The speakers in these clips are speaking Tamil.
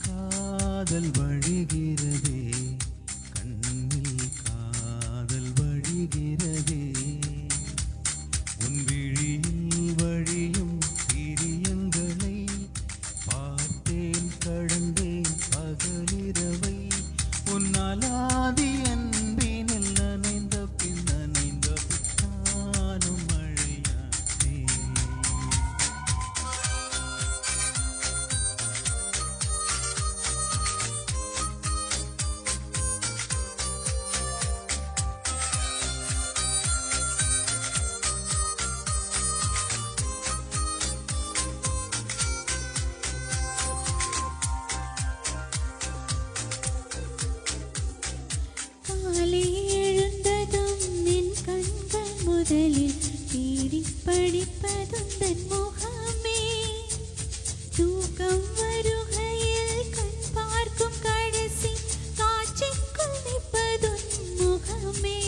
காதல் வழிகிறதே கண்ணில் காதல் வழிகிறதே உன் விழியில் வழியும் பிரியங்களை பார்த்தேன் கடந்தேன் பகலிரவை உன் அலாதி அன்பினில் நனைந்த பின் நனைந்த நானும் மழையானே முதலில் தேடி படிப்பதுந்தன் முகமே தூக்கம் வருகையில் கண் பார்க்கும் கடைசி காட்சிக்குள் நிற்பதுன் முகமே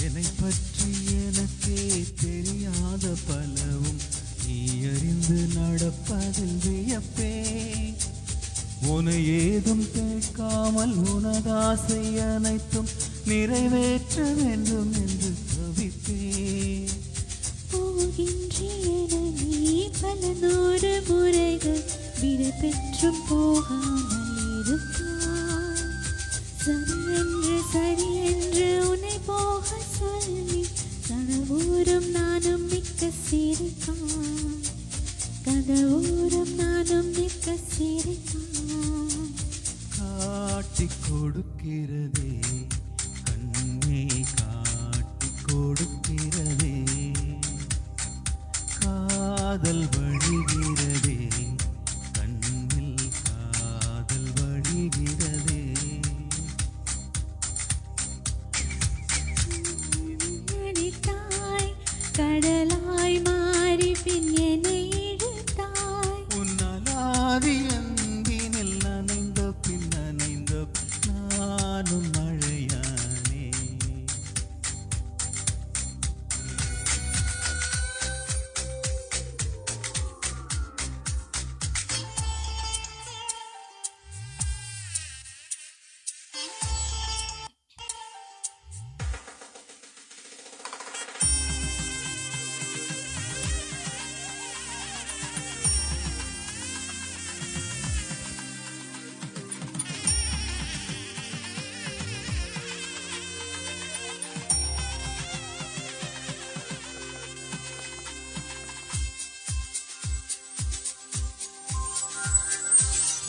என்னை பற்றி எனக்கே தெரியாத பலவும் நீ அறிந்து நடப்பதில் வியப்பே உனை ஏதும் கேட்காமல் உனதாசை அனைத்தும் நிறைவேற்ற வேண்டும் என்று தவிப்பே போகின்றேன நீ பல நூறு முறைகள் விடை பெற்றும் போகாமல் இருப்பாய் சரி என்று உன்னை போக சொல்லி கனவூரும் நானும் மிக்க சிரிப்பான் கதவூரும் நானும் மிக்க சிரிப்பான் காட்டிக் கொடுக்கிறதே கண்ணே காட்டிக் கொடுக்கிறதே காதல் வழிகிறதே கண்ணில் காதல் வழிகிறதே அடித்தாய் கடலாய் மாறி பின் என்னை இழுத்தாய் உன்னலாதி அன்பினில் நனைந்த பின் நனைந்த நானும் மழையானே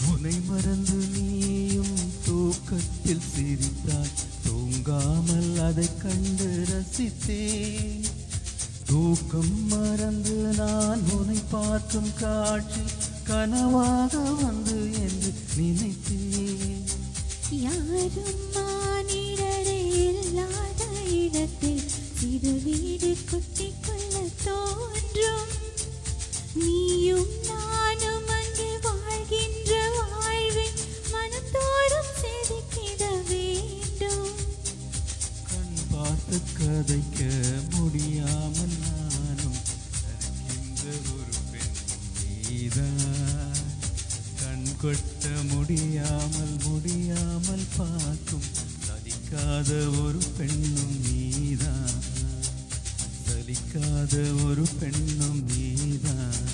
உன்னை மறந்து நீயும் தூக்கத்தில் சிரித்தாய் தூங்காமல் அதை கண்டு ரசித்தேன் தூக்கம் மறந்து நான் உன்னை பார்க்கும் காட்சி கனவாக வந்து என்று நினைத்தேன் யாரும் மானிடரே இல்லாத இடத்தில் சிறு வீடு குட்டிக்கொள்ள தோன்றும் நீயும் நானும் அங்கே வாழ்கின்ற வாழ்வை மனத்தோறும் செதுக்கிட வேண்டும் கண் பார்த்து கதைக்க முடியாமல் நானும் தருகின்ற ஒரு பெண் நீதான் கண் கொட்ட முடியாமல் பார்க்கும் சலிக்காத ஒரு பெண்ணும் நீதான் சலிக்காத ஒரு பெண்ணும் நீதான்